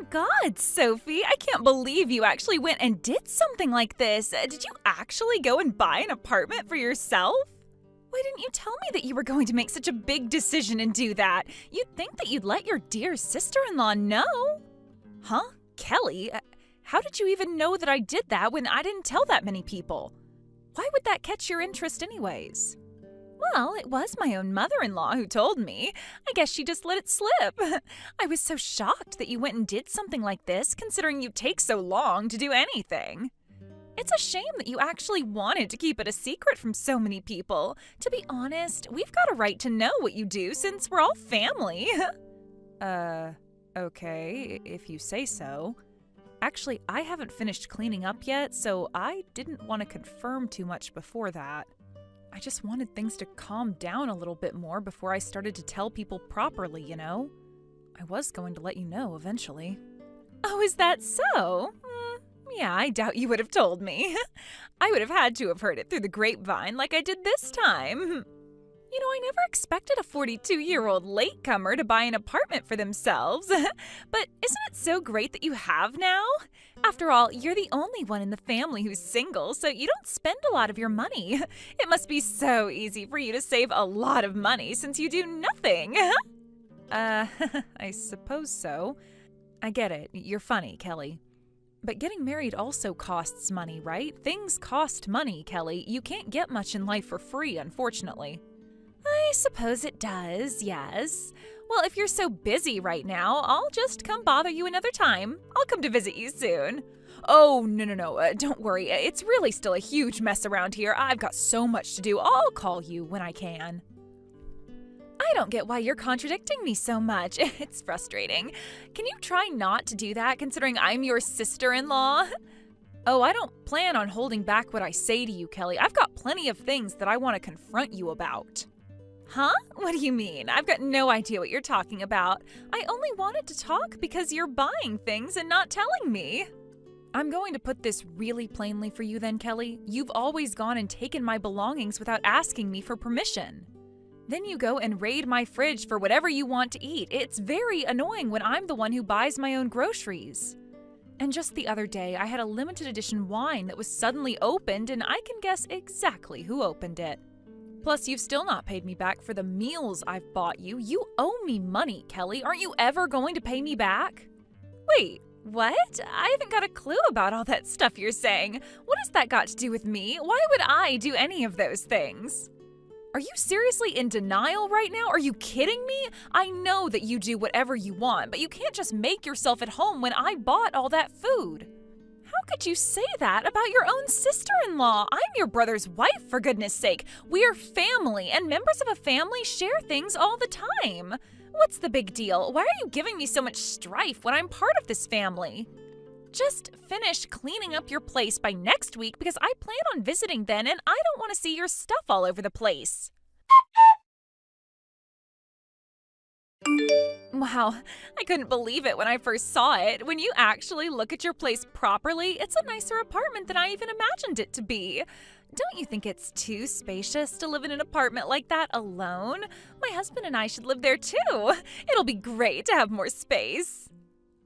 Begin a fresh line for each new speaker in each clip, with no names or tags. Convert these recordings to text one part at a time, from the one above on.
God, Sophie, I can't believe you actually went and did something like this. Did you actually go and buy an apartment for yourself? Why didn't you tell me that you were going to make such a big decision and do that? You'd think that you'd let your dear sister-in-law know. Huh? Kelly, how did you even know that I did that when I didn't tell that many people? Why would that catch your interest anyways? Well, it was my own mother-in-law who told me. I guess she just let it slip. I was so shocked that you went and did something like this, considering you take so long to do anything. It's a shame that you actually wanted to keep it a secret from so many people. To be honest, we've got a right to know what you do since we're all family. Okay, if you say so. Actually, I haven't finished cleaning up yet, so I didn't want to confirm too much before that. I just wanted things to calm down a little bit more before I started to tell people properly, you know? I was going to let you know eventually. Oh, is that so? Yeah, I doubt you would have told me. I would have had to have heard it through the grapevine like I did this time. You know, I never expected a 42-year-old latecomer to buy an apartment for themselves. But isn't it so great that you have now? After all, you're the only one in the family who's single, so you don't spend a lot of your money. It must be so easy for you to save a lot of money since you do nothing. I suppose so. I get it. You're funny, Kelly. But getting married also costs money, right? Things cost money, Kelly. You can't get much in life for free, unfortunately. I suppose it does, yes. Well, if you're so busy right now, I'll just come bother you another time. I'll come to visit you soon. Oh, no, don't worry. It's really still a huge mess around here. I've got so much to do. I'll call you when I can. I don't get why you're contradicting me so much. It's frustrating. Can you try not to do that, considering I'm your sister-in-law? Oh, I don't plan on holding back what I say to you, Kelly. I've got plenty of things that I want to confront you about. Huh? What do you mean? I've got no idea what you're talking about. I only wanted to talk because you're buying things and not telling me. I'm going to put this really plainly for you then, Kelly. You've always gone and taken my belongings without asking me for permission. Then you go and raid my fridge for whatever you want to eat. It's very annoying when I'm the one who buys my own groceries. And just the other day, I had a limited edition wine that was suddenly opened, and I can guess exactly who opened it. Plus, you've still not paid me back for the meals I've bought you. You owe me money, Kelly. Aren't you ever going to pay me back? Wait, what? I haven't got a clue about all that stuff you're saying. What has that got to do with me? Why would I do any of those things? Are you seriously in denial right now? Are you kidding me? I know that you do whatever you want, but you can't just make yourself at home when I bought all that food. How could you say that about your own sister-in-law? I'm your brother's wife, for goodness sake. We're family, and members of a family share things all the time. What's the big deal? Why are you giving me so much strife when I'm part of this family? Just finish cleaning up your place by next week because I plan on visiting then and I don't want to see your stuff all over the place. Wow, I couldn't believe it when I first saw it. When you actually look at your place properly, it's a nicer apartment than I even imagined it to be. Don't you think it's too spacious to live in an apartment like that alone? My husband and I should live there too. It'll be great to have more space.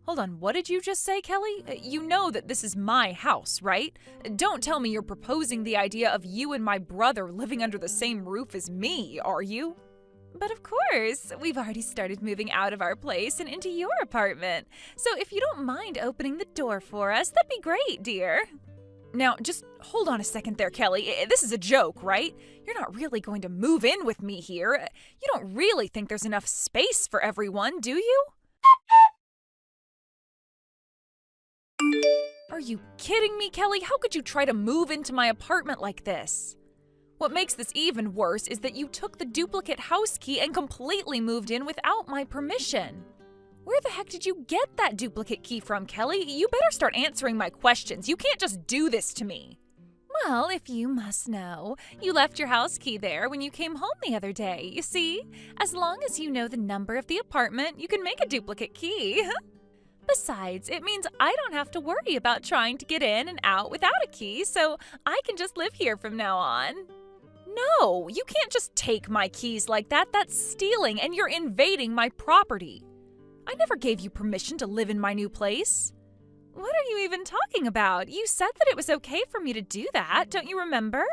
Hold on, what did you just say, Kelly? You know that this is my house, right? Don't tell me you're proposing the idea of you and my brother living under the same roof as me, are you? But of course, we've already started moving out of our place and into your apartment. So if you don't mind opening the door for us, that'd be great, dear. Now, just hold on a second there, Kelly. This is a joke, right? You're not really going to move in with me here. You don't really think there's enough space for everyone, do you? Are you kidding me, Kelly? How could you try to move into my apartment like this? What makes this even worse is that you took the duplicate house key and completely moved in without my permission. Where the heck did you get that duplicate key from, Kelly? You better start answering my questions. You can't just do this to me. Well, if you must know, you left your house key there when you came home the other day. You see, as long as you know the number of the apartment, you can make a duplicate key. Besides, it means I don't have to worry about trying to get in and out without a key, so I can just live here from now on. No, you can't just take my keys like that. That's stealing, and you're invading my property. I never gave you permission to live in my new place. What are you even talking about? You said that it was okay for me to do that, don't you remember?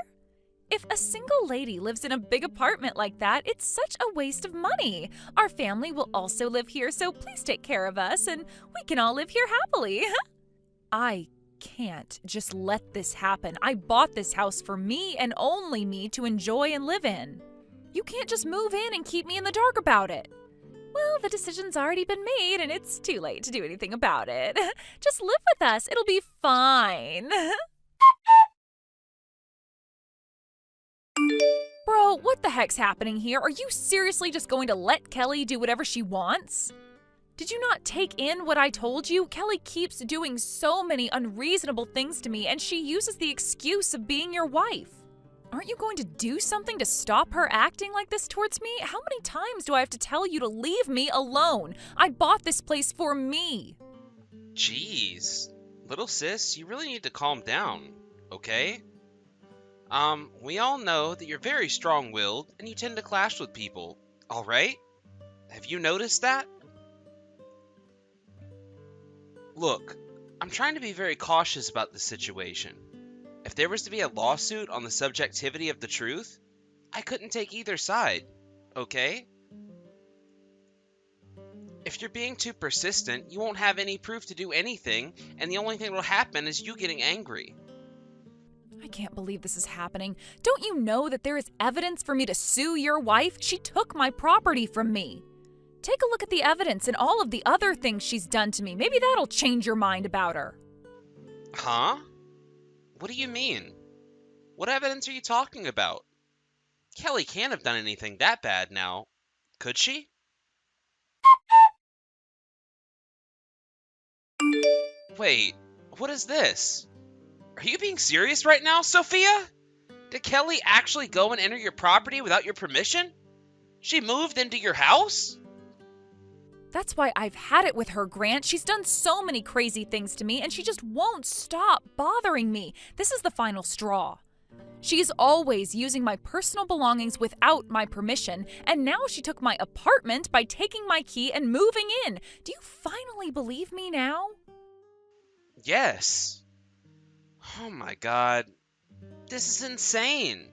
If a single lady lives in a big apartment like that, it's such a waste of money. Our family will also live here, so please take care of us and we can all live here happily. I can't just let this happen. I bought this house for me and only me to enjoy and live in. You can't just move in and keep me in the dark about it. Well, the decision's already been made and it's too late to do anything about it. Just live with us. It'll be fine. Bro, what the heck's happening here? Are you seriously just going to let Kelly do whatever she wants? Did you not take in what I told you? Kelly keeps doing so many unreasonable things to me and she uses the excuse of being your wife. Aren't you going to do something to stop her acting like this towards me? How many times do I have to tell you to leave me alone? I bought this place for me.
Jeez, little sis, you really need to calm down, okay? We all know that you're very strong-willed and you tend to clash with people, alright? Have you noticed that? Look, I'm trying to be very cautious about this situation. If there was to be a lawsuit on the subjectivity of the truth, I couldn't take either side, okay? If you're being too persistent, you won't have any proof to do anything, and the only thing that'll happen is you getting angry.
I can't believe this is happening. Don't you know that there is evidence for me to sue your wife? She took my property from me. Take a look at the evidence and all of the other things she's done to me. Maybe that'll change your mind about her.
Huh? What do you mean? What evidence are you talking about? Kelly can't have done anything that bad now, could she? Wait, what is this? Are you being serious right now, Sophia? Did Kelly actually go and enter your property without your permission? She moved into your house?
That's why I've had it with her, Grant. She's done so many crazy things to me, and she just won't stop bothering me. This is the final straw. She's always using my personal belongings without my permission, and now she took my apartment by taking my key and moving in. Do you finally believe me now?
Yes. Oh my god. This is insane.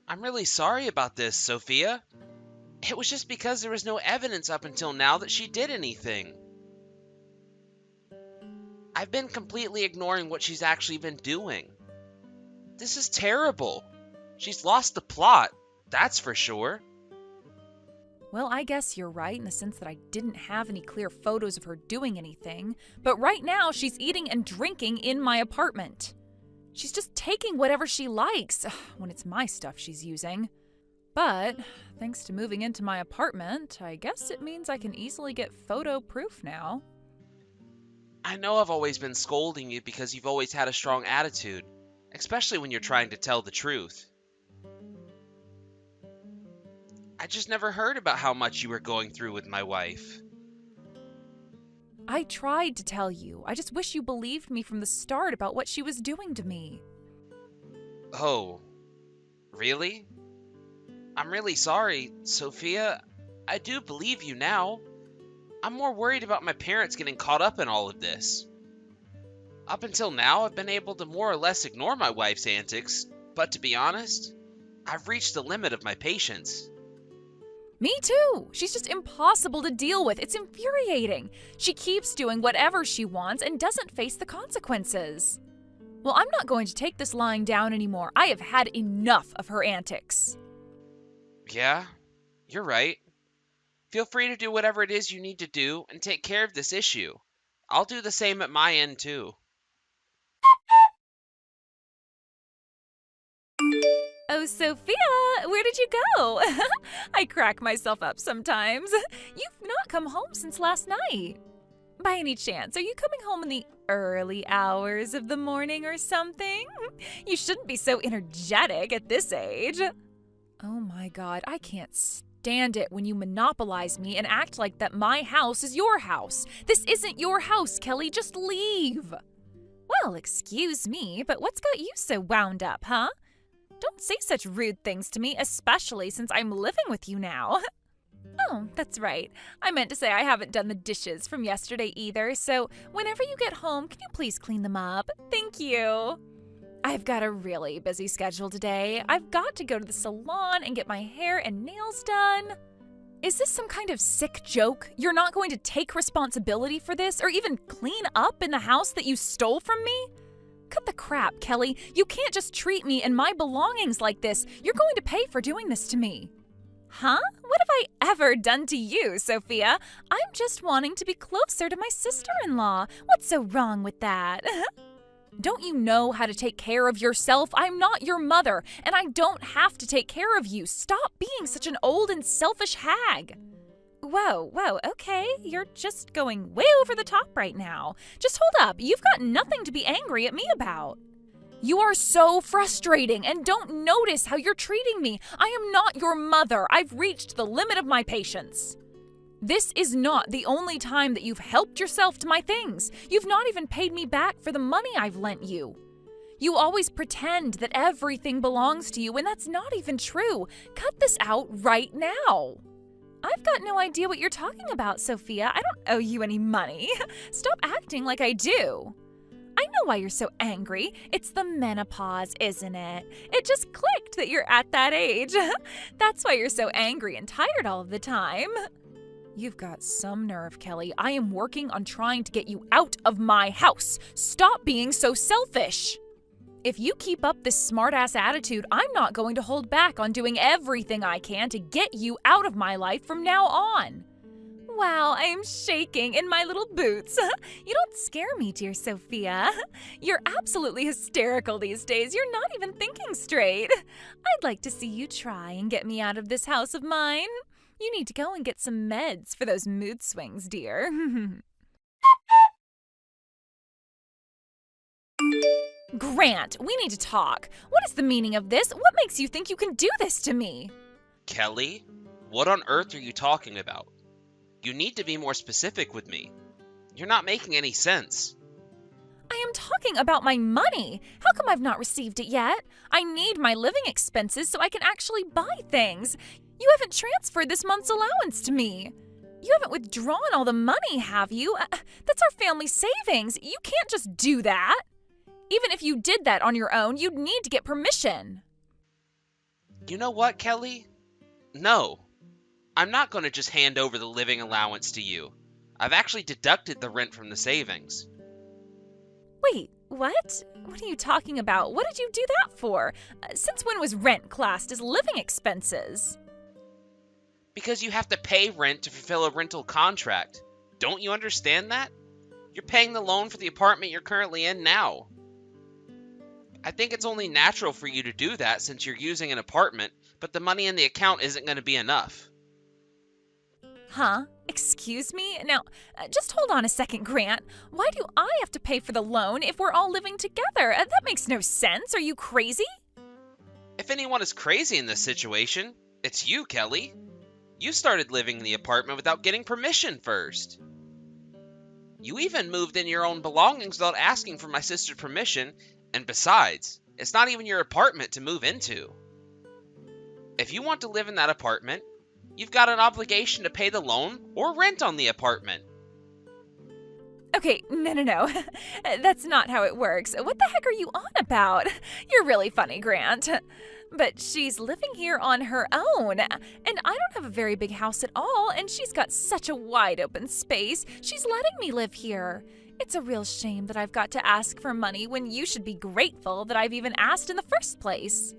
I'm really sorry about this, Sophia. It was just because there was no evidence up until now that she did anything. I've been completely ignoring what she's actually been doing. This is terrible. She's lost the plot, that's for sure.
Well, I guess you're right in the sense that I didn't have any clear photos of her doing anything, but right now she's eating and drinking in my apartment. She's just taking whatever she likes when it's my stuff she's using. But thanks to moving into my apartment, I guess it means I can easily get photo proof now.
I know I've always been scolding you because you've always had a strong attitude, especially when you're trying to tell the truth. I just never heard about how much you were going through with my wife.
I tried to tell you. I just wish you believed me from the start about what she was doing to me.
Oh, really? I'm really sorry, Sophia. I do believe you now. I'm more worried about my parents getting caught up in all of this. Up until now, I've been able to more or less ignore my wife's antics, but to be honest, I've reached the limit of my patience.
Me too. She's just impossible to deal with. It's infuriating. She keeps doing whatever she wants and doesn't face the consequences. Well, I'm not going to take this lying down anymore. I have had enough of her antics.
Yeah, you're right. Feel free to do whatever it is you need to do and take care of this issue. I'll do the same at my end too.
Oh, Sophia, where did you go? I crack myself up sometimes. You've not come home since last night. By any chance, are you coming home in the early hours of the morning or something? You shouldn't be so energetic at this age. Oh my God, I can't stand it when you monopolize me and act like that my house is your house. This isn't your house, Kelly. Just leave. Well, excuse me, but what's got you so wound up, huh? Don't say such rude things to me, especially since I'm living with you now. Oh, that's right. I meant to say I haven't done the dishes from yesterday either, so whenever you get home, can you please clean them up? Thank you. I've got a really busy schedule today. I've got to go to the salon and get my hair and nails done. Is this some kind of sick joke? You're not going to take responsibility for this or even clean up in the house that you stole from me? Cut the crap, Kelly. You can't just treat me and my belongings like this. You're going to pay for doing this to me. Huh? What have I ever done to you, Sophia? I'm just wanting to be closer to my sister-in-law. What's so wrong with that? Don't you know how to take care of yourself? I'm not your mother, and I don't have to take care of you. Stop being such an old and selfish hag. Whoa, okay. You're just going way over the top right now. Just hold up. You've got nothing to be angry at me about. You are so frustrating and don't notice how you're treating me. I am not your mother. I've reached the limit of my patience. This is not the only time that you've helped yourself to my things. You've not even paid me back for the money I've lent you. You always pretend that everything belongs to you, and that's not even true. Cut this out right now. I've got no idea what you're talking about, Sophia. I don't owe you any money. Stop acting like I do. I know why you're so angry. It's the menopause, isn't it? It just clicked that you're at that age. That's why you're so angry and tired all of the time. You've got some nerve, Kelly. I am working on trying to get you out of my house. Stop being so selfish. If you keep up this smartass attitude, I'm not going to hold back on doing everything I can to get you out of my life from now on. Wow, I am shaking in my little boots. You don't scare me, dear Sophia. You're absolutely hysterical these days. You're not even thinking straight. I'd like to see you try and get me out of this house of mine. You need to go and get some meds for those mood swings, dear. Grant, we need to talk. What is the meaning of this? What makes you think you can do this to me?
Kelly, what on earth are you talking about? You need to be more specific with me. You're not making any sense.
I am talking about my money. How come I've not received it yet? I need my living expenses so I can actually buy things. You haven't transferred this month's allowance to me. You haven't withdrawn all the money, have you? That's our family savings. You can't just do that. Even if you did that on your own, you'd need to get permission.
You know what, Kelly? No. I'm not going to just hand over the living allowance to you. I've actually deducted the rent from the savings.
Wait, what? What are you talking about? What did you do that for? Since when was rent classed as living expenses?
Because you have to pay rent to fulfill a rental contract. Don't you understand that? You're paying the loan for the apartment you're currently in now. I think it's only natural for you to do that since you're using an apartment, but the money in the account isn't going to be enough.
Huh? Excuse me? Now, just hold on a second, Grant. Why do I have to pay for the loan if we're all living together? That makes no sense. Are you crazy?
If anyone is crazy in this situation, it's you, Kelly. You started living in the apartment without getting permission first. You even moved in your own belongings without asking for my sister's permission, and besides, it's not even your apartment to move into. If you want to live in that apartment, you've got an obligation to pay the loan or rent on the apartment.
Okay, no. That's not how it works. What the heck are you on about? You're really funny, Grant. But she's living here on her own, and I don't have a very big house at all, and she's got such a wide open space. She's letting me live here. It's a real shame that I've got to ask for money when you should be grateful that I've even asked in the first place.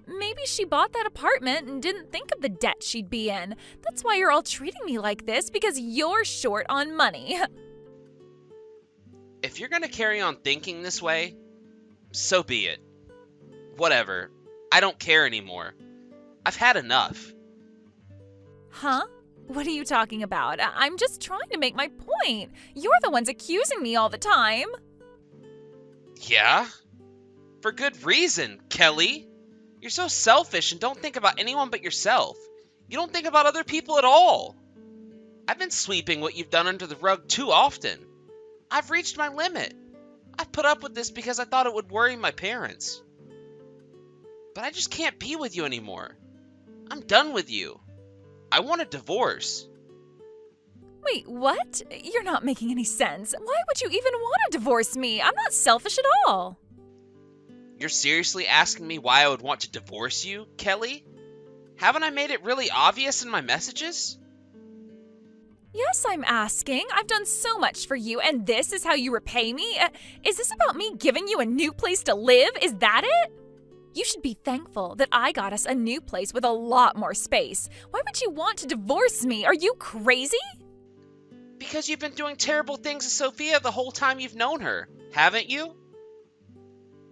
Maybe she bought that apartment and didn't think of the debt she'd be in. That's why you're all treating me like this, because you're short on money.
If you're going to carry on thinking this way, so be it. Whatever. I don't care anymore. I've had enough.
Huh? What are you talking about? I'm just trying to make my point. You're the ones accusing me all the time.
Yeah? For good reason, Kelly. You're so selfish and don't think about anyone but yourself. You don't think about other people at all. I've been sweeping what you've done under the rug too often. I've reached my limit. I've put up with this because I thought it would worry my parents. But I just can't be with you anymore. I'm done with you. I want a divorce.
Wait, what? You're not making any sense. Why would you even want to divorce me? I'm not selfish at all.
You're seriously asking me why I would want to divorce you, Kelly? Haven't I made it really obvious in my messages?
Yes, I'm asking. I've done so much for you, and this is how you repay me? Is this about me giving you a new place to live? Is that it? You should be thankful that I got us a new place with a lot more space. Why would you want to divorce me? Are you crazy?
Because you've been doing terrible things to Sophia the whole time you've known her, haven't you?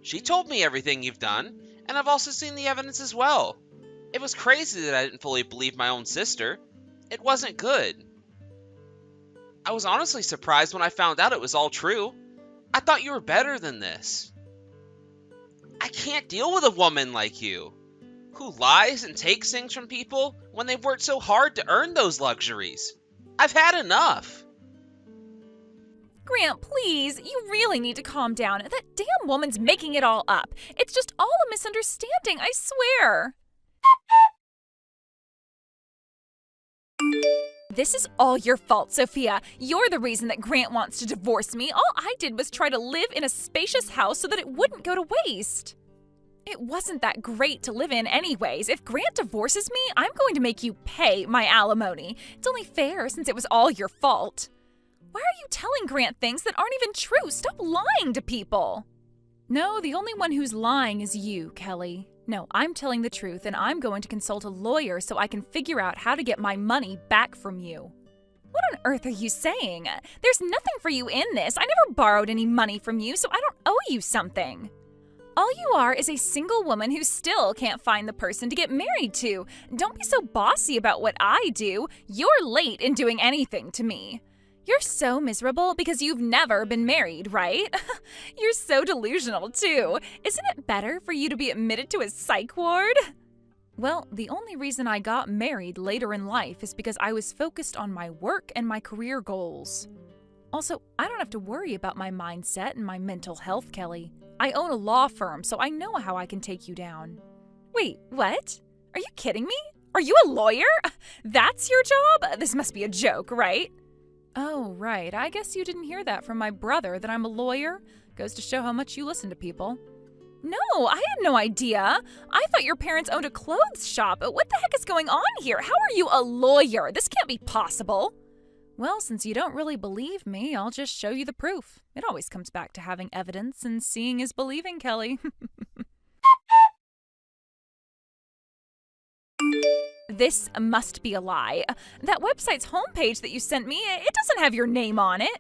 She told me everything you've done, and I've also seen the evidence as well. It was crazy that I didn't fully believe my own sister. It wasn't good. I was honestly surprised when I found out it was all true. I thought you were better than this. I can't deal with a woman like you, who lies and takes things from people when they've worked so hard to earn those luxuries. I've had enough.
Grant, please, you really need to calm down. That damn woman's making it all up. It's just all a misunderstanding, I swear. This is all your fault, Sophia. You're the reason that Grant wants to divorce me. All I did was try to live in a spacious house so that it wouldn't go to waste. It wasn't that great to live in anyways. If Grant divorces me, I'm going to make you pay my alimony. It's only fair since it was all your fault. Why are you telling Grant things that aren't even true? Stop lying to people. No, the only one who's lying is you, Kelly. No, I'm telling the truth, and I'm going to consult a lawyer so I can figure out how to get my money back from you. What on earth are you saying? There's nothing for you in this. I never borrowed any money from you, so I don't owe you something. All you are is a single woman who still can't find the person to get married to. Don't be so bossy about what I do. You're late in doing anything to me. You're so miserable because you've never been married, right? You're so delusional, too. Isn't it better for you to be admitted to a psych ward? Well, the only reason I got married later in life is because I was focused on my work and my career goals. Also, I don't have to worry about my mindset and my mental health, Kelly. I own a law firm, so I know how I can take you down. Wait, what? Are you kidding me? Are you a lawyer? That's your job? This must be a joke, right? Oh, right. I guess you didn't hear that from my brother that I'm a lawyer. Goes to show how much you listen to people. No, I had no idea. I thought your parents owned a clothes shop. What the heck is going on here? How are you a lawyer? This can't be possible. Well, since you don't really believe me, I'll just show you the proof. It always comes back to having evidence, and seeing is believing, Kelly. This must be a lie. That website's homepage that you sent me, it doesn't have your name on it.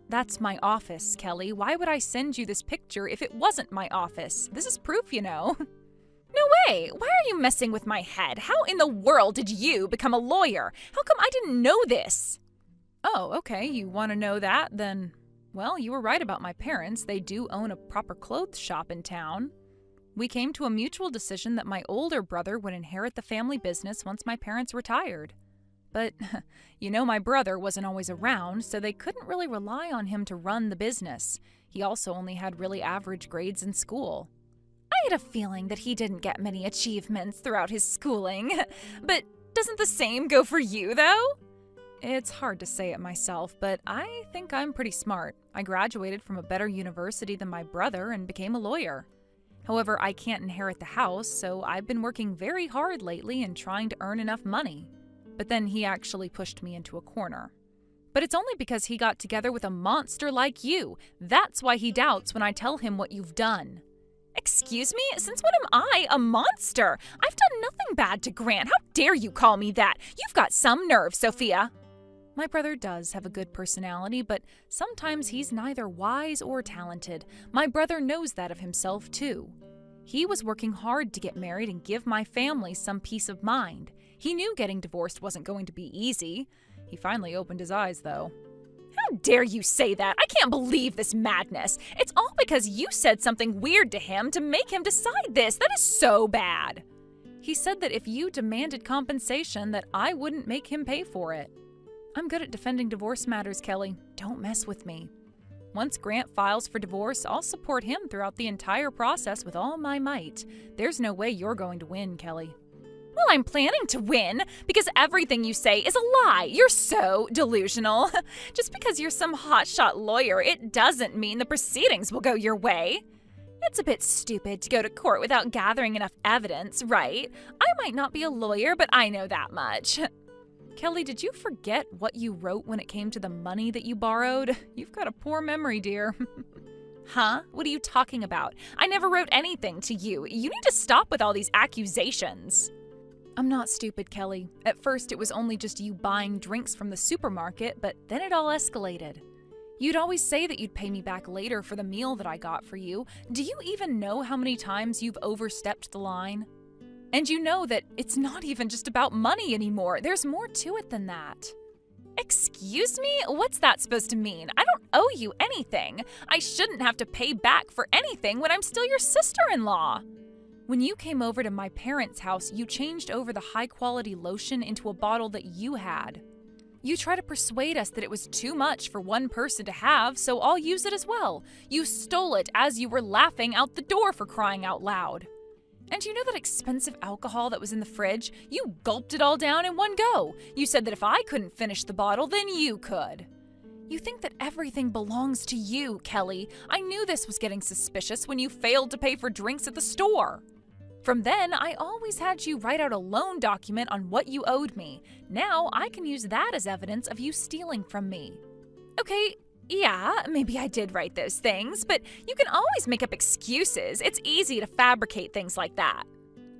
That's my office, Kelly. Why would I send you this picture if it wasn't my office? This is proof, you know. No way! Why are you messing with my head? How in the world did you become a lawyer? How come I didn't know this? Oh, okay, you want to know that? Then, well, you were right about my parents. They do own a proper clothes shop in town. We came to a mutual decision that my older brother would inherit the family business once my parents retired. But, you know, my brother wasn't always around, so they couldn't really rely on him to run the business. He also only had really average grades in school. I had a feeling that he didn't get many achievements throughout his schooling. But doesn't the same go for you, though? It's hard to say it myself, but I think I'm pretty smart. I graduated from a better university than my brother and became a lawyer. However, I can't inherit the house, so I've been working very hard lately and trying to earn enough money. But then he actually pushed me into a corner. But it's only because he got together with a monster like you. That's why he doubts when I tell him what you've done. Excuse me? Since when am I a monster? I've done nothing bad to Grant. How dare you call me that? You've got some nerve, Sophia. My brother does have a good personality, but sometimes he's neither wise or talented. My brother knows that of himself, too. He was working hard to get married and give my family some peace of mind. He knew getting divorced wasn't going to be easy. He finally opened his eyes, though. How dare you say that? I can't believe this madness. It's all because you said something weird to him to make him decide this. That is so bad. He said that if you demanded compensation, that I wouldn't make him pay for it. I'm good at defending divorce matters, Kelly. Don't mess with me. Once Grant files for divorce, I'll support him throughout the entire process with all my might. There's no way you're going to win, Kelly. Well, I'm planning to win because everything you say is a lie. You're so delusional. Just because you're some hotshot lawyer, it doesn't mean the proceedings will go your way. It's a bit stupid to go to court without gathering enough evidence, right? I might not be a lawyer, but I know that much. Kelly, did you forget what you wrote when it came to the money that you borrowed? You've got a poor memory, dear. Huh? What are you talking about? I never wrote anything to you. You need to stop with all these accusations. I'm not stupid, Kelly. At first, it was only just you buying drinks from the supermarket, but then it all escalated. You'd always say that you'd pay me back later for the meal that I got for you. Do you even know how many times you've overstepped the line? And you know that it's not even just about money anymore. There's more to it than that. Excuse me? What's that supposed to mean? I don't owe you anything. I shouldn't have to pay back for anything when I'm still your sister-in-law. When you came over to my parents' house, you changed over the high-quality lotion into a bottle that you had. You try to persuade us that it was too much for one person to have, so I'll use it as well. You stole it as you were laughing out the door, for crying out loud. And you know that expensive alcohol that was in the fridge? You gulped it all down in one go. You said that if I couldn't finish the bottle, then you could. You think that everything belongs to you, Kelly. I knew this was getting suspicious when you failed to pay for drinks at the store. From then, I always had you write out a loan document on what you owed me. Now, I can use that as evidence of you stealing from me. Okay, yeah, maybe I did write those things, but you can always make up excuses. It's easy to fabricate things like that.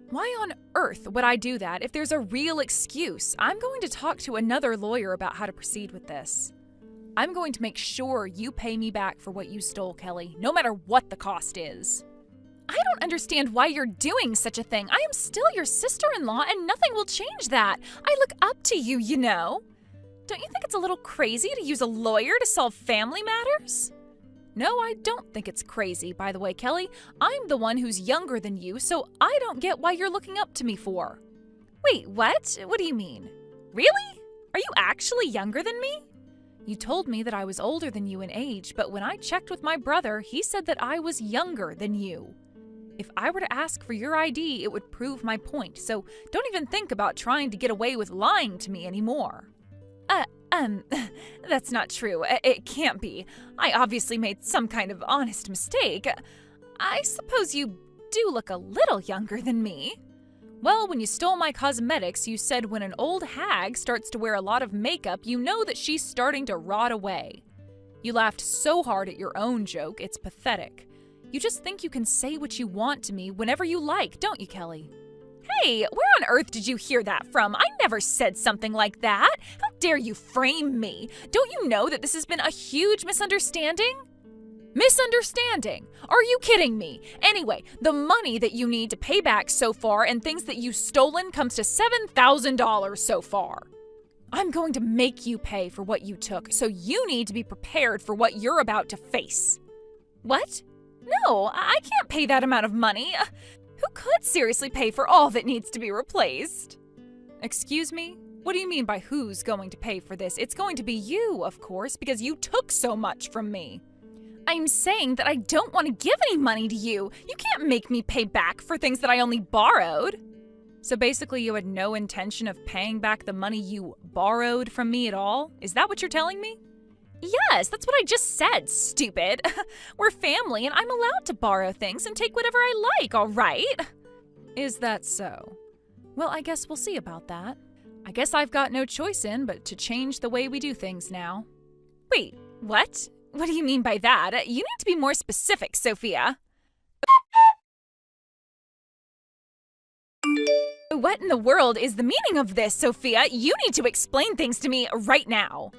Why on earth would I do that if there's a real excuse? I'm going to talk to another lawyer about how to proceed with this. I'm going to make sure you pay me back for what you stole, Kelly, no matter what the cost is. I don't understand why you're doing such a thing. I am still your sister-in-law, and nothing will change that. I look up to you, you know. Don't you think it's a little crazy to use a lawyer to solve family matters? No, I don't think it's crazy, by the way, Kelly. I'm the one who's younger than you, so I don't get why you're looking up to me for. Wait, what? What do you mean? Really? Are you actually younger than me? You told me that I was older than you in age, but when I checked with my brother, he said that I was younger than you. If I were to ask for your ID, it would prove my point, so don't even think about trying to get away with lying to me anymore. That's not true. It can't be. I obviously made some kind of honest mistake. I suppose you do look a little younger than me. Well, when you stole my cosmetics, you said when an old hag starts to wear a lot of makeup, you know that she's starting to rot away. You laughed so hard at your own joke, it's pathetic. You just think you can say what you want to me whenever you like, don't you, Kelly? Hey, where on earth did you hear that from? I never said something like that. How dare you frame me? Don't you know that this has been a huge misunderstanding? Misunderstanding? Are you kidding me? Anyway, the money that you need to pay back so far and things that you've stolen comes to $7,000 so far. I'm going to make you pay for what you took, so you need to be prepared for what you're about to face. What? No, I can't pay that amount of money. Who could seriously pay for all that needs to be replaced? Excuse me? What do you mean by who's going to pay for this? It's going to be you, of course, because you took so much from me. I'm saying that I don't want to give any money to you. You can't make me pay back for things that I only borrowed. So basically you had no intention of paying back the money you borrowed from me at all? Is that what you're telling me? Yes, that's what I just said, stupid. We're family and I'm allowed to borrow things and take whatever I like, all right? Is that so? Well, I guess we'll see about that. I guess I've got no choice but to change the way we do things now. Wait, what? What do you mean by that? You need to be more specific, Sophia. What in the world is the meaning of this, Sophia? You need to explain things to me right now.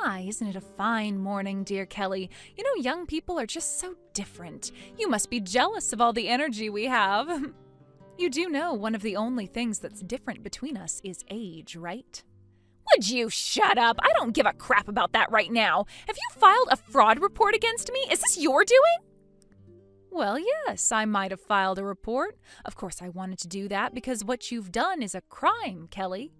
My, isn't it a fine morning, dear Kelly? You know, young people are just so different. You must be jealous of all the energy we have. You do know one of the only things that's different between us is age, right? Would you shut up? I don't give a crap about that right now. Have you filed a fraud report against me? Is this your doing? Well, yes, I might have filed a report. Of course, I wanted to do that because what you've done is a crime, Kelly.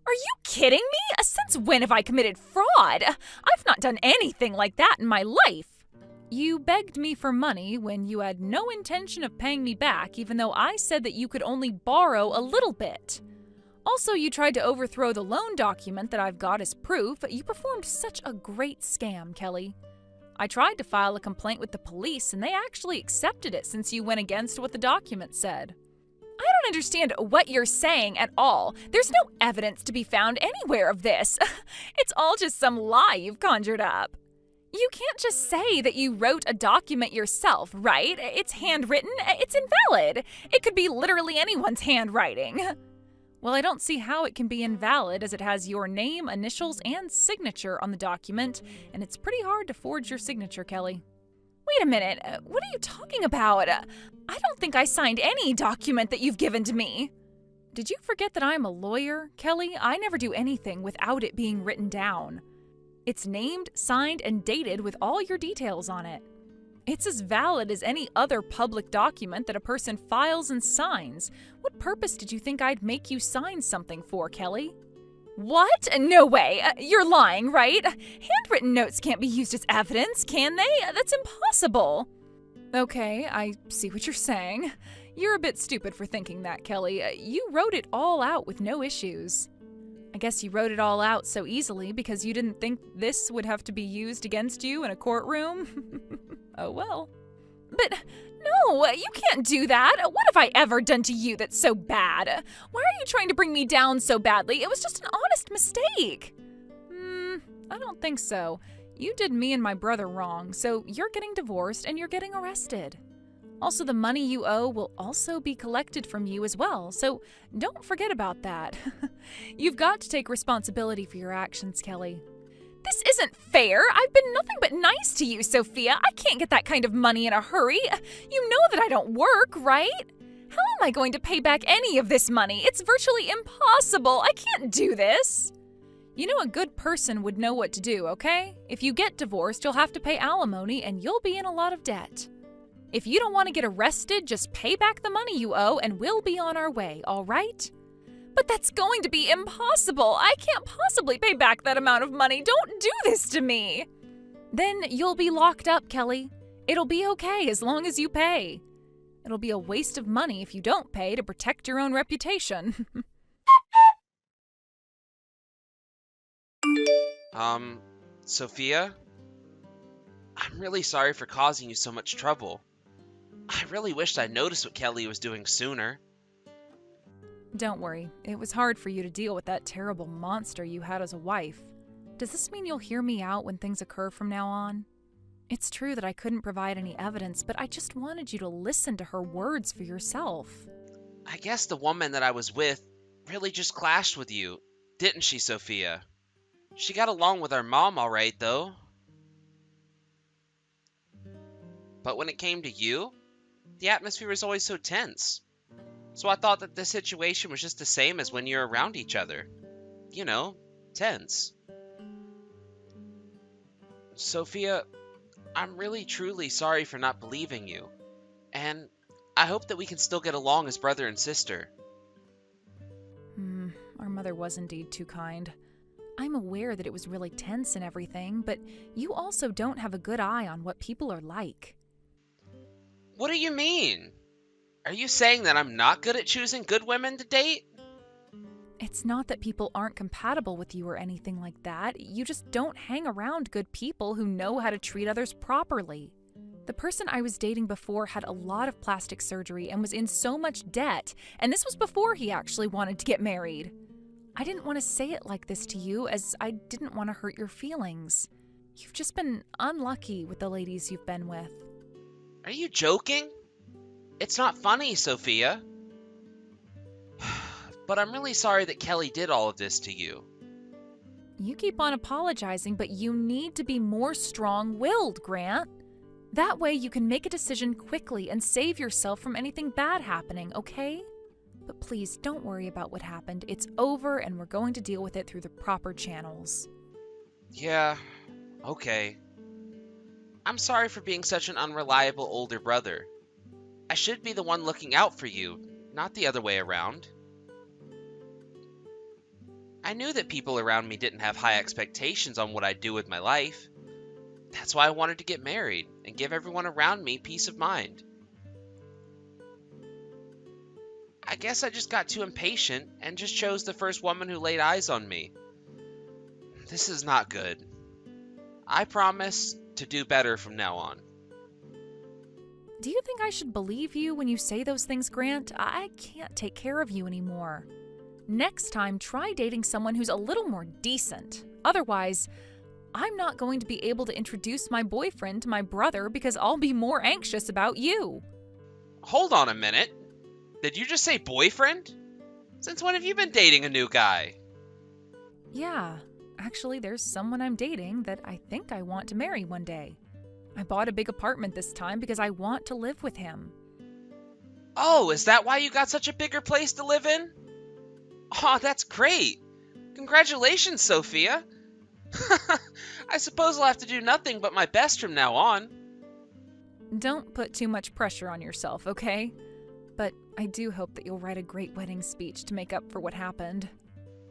Are you kidding me? Since when have I committed fraud? I've not done anything like that in my life. You begged me for money when you had no intention of paying me back, even though I said that you could only borrow a little bit. Also, you tried to overthrow the loan document that I've got as proof. You performed such a great scam, Kelly. I tried to file a complaint with the police, and they actually accepted it since you went against what the document said. I don't understand what you're saying at all. There's no evidence to be found anywhere of this. It's all just some lie you've conjured up. You can't just say that you wrote a document yourself, right? It's handwritten. It's invalid. It could be literally anyone's handwriting. Well, I don't see how it can be invalid as it has your name, initials, and signature on the document, and it's pretty hard to forge your signature, Kelly. Wait a minute, what are you talking about? I don't think I signed any document that you've given to me. Did you forget that I'm a lawyer, Kelly? I never do anything without it being written down. It's named, signed, and dated with all your details on it. It's as valid as any other public document that a person files and signs. What purpose did you think I'd make you sign something for, Kelly? What? No way. You're lying, right? Handwritten notes can't be used as evidence, can they? That's impossible. Okay, I see what you're saying. You're a bit stupid for thinking that, Kelly. You wrote it all out with no issues. I guess you wrote it all out so easily because you didn't think this would have to be used against you in a courtroom? Oh well. But no, you can't do that. What have I ever done to you that's so bad? Why are you trying to bring me down so badly? It was just an honest mistake. I don't think so. You did me and my brother wrong, so you're getting divorced and you're getting arrested. Also, the money you owe will also be collected from you as well, so don't forget about that. You've got to take responsibility for your actions, Kelly. This isn't fair. I've been nothing but nice to you, Sophia. I can't get that kind of money in a hurry. You know that I don't work, right? How am I going to pay back any of this money? It's virtually impossible. I can't do this. You know, a good person would know what to do, okay? If you get divorced, you'll have to pay alimony and you'll be in a lot of debt. If you don't want to get arrested, just pay back the money you owe and we'll be on our way, all right? But that's going to be impossible. I can't possibly pay back that amount of money. Don't do this to me. Then you'll be locked up, Kelly. It'll be okay as long as you pay. It'll be a waste of money if you don't pay to protect your own reputation.
Sophia? I'm really sorry for causing you so much trouble. I really wished I noticed what Kelly was doing sooner.
Don't worry, it was hard for you to deal with that terrible monster you had as a wife. Does this mean you'll hear me out when things occur from now on? It's true that I couldn't provide any evidence, but I just wanted you to listen to her words for yourself.
I guess the woman that I was with really just clashed with you, didn't she, Sophia? She got along with our mom all right, though. But when it came to you, the atmosphere was always so tense. So I thought that this situation was just the same as when you're around each other. You know, tense. Sophia, I'm really truly sorry for not believing you. And I hope that we can still get along as brother and sister.
Our mother was indeed too kind. I'm aware that it was really tense and everything, but you also don't have a good eye on what people are like.
What do you mean? Are you saying that I'm not good at choosing good women to date?
It's not that people aren't compatible with you or anything like that. You just don't hang around good people who know how to treat others properly. The person I was dating before had a lot of plastic surgery and was in so much debt, and this was before he actually wanted to get married. I didn't want to say it like this to you as I didn't want to hurt your feelings. You've just been unlucky with the ladies you've been with.
Are you joking? It's not funny, Sophia. But I'm really sorry that Kelly did all of this to you.
You keep on apologizing, but you need to be more strong-willed, Grant. That way you can make a decision quickly and save yourself from anything bad happening, okay? But please, don't worry about what happened. It's over and we're going to deal with it through the proper channels.
Yeah, okay. I'm sorry for being such an unreliable older brother. I should be the one looking out for you, not the other way around. I knew that people around me didn't have high expectations on what I'd do with my life. That's why I wanted to get married and give everyone around me peace of mind. I guess I just got too impatient and just chose the first woman who laid eyes on me. This is not good. I promise to do better from now on.
Do you think I should believe you when you say those things, Grant? I can't take care of you anymore. Next time, try dating someone who's a little more decent. Otherwise, I'm not going to be able to introduce my boyfriend to my brother because I'll be more anxious about you.
Hold on a minute. Did you just say boyfriend? Since when have you been dating a new guy?
Yeah, actually, there's someone I'm dating that I think I want to marry one day. I bought a big apartment this time because I want to live with him.
Oh, is that why you got such a bigger place to live in? Aw, that's great. Congratulations, Sophia. I suppose I'll have to do nothing but my best from now on.
Don't put too much pressure on yourself, okay? But I do hope that you'll write a great wedding speech to make up for what happened.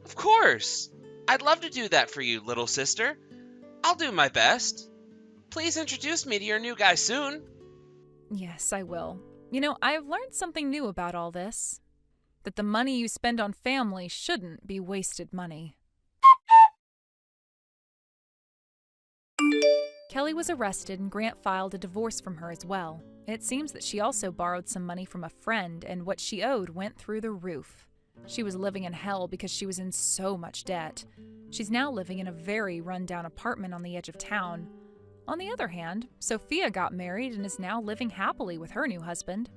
Of course. I'd love to do that for you, little sister. I'll do my best. Please introduce me to your new guy soon.
Yes, I will. You know, I've learned something new about all this. That the money you spend on family shouldn't be wasted money. Kelly was arrested and Grant filed a divorce from her as well. It seems that she also borrowed some money from a friend, and what she owed went through the roof. She was living in hell because she was in so much debt. She's now living in a very run-down apartment on the edge of town. On the other hand, Sophia got married and is now living happily with her new husband.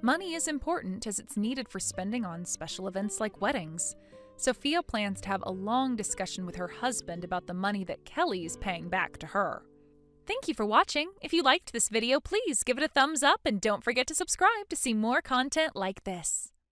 Money is important as it's needed for spending on special events like weddings. Sophia plans to have a long discussion with her husband about the money that Kelly is paying back to her. Thank you for watching. If you liked this video, please give it a thumbs up and don't forget to subscribe to see more content like this.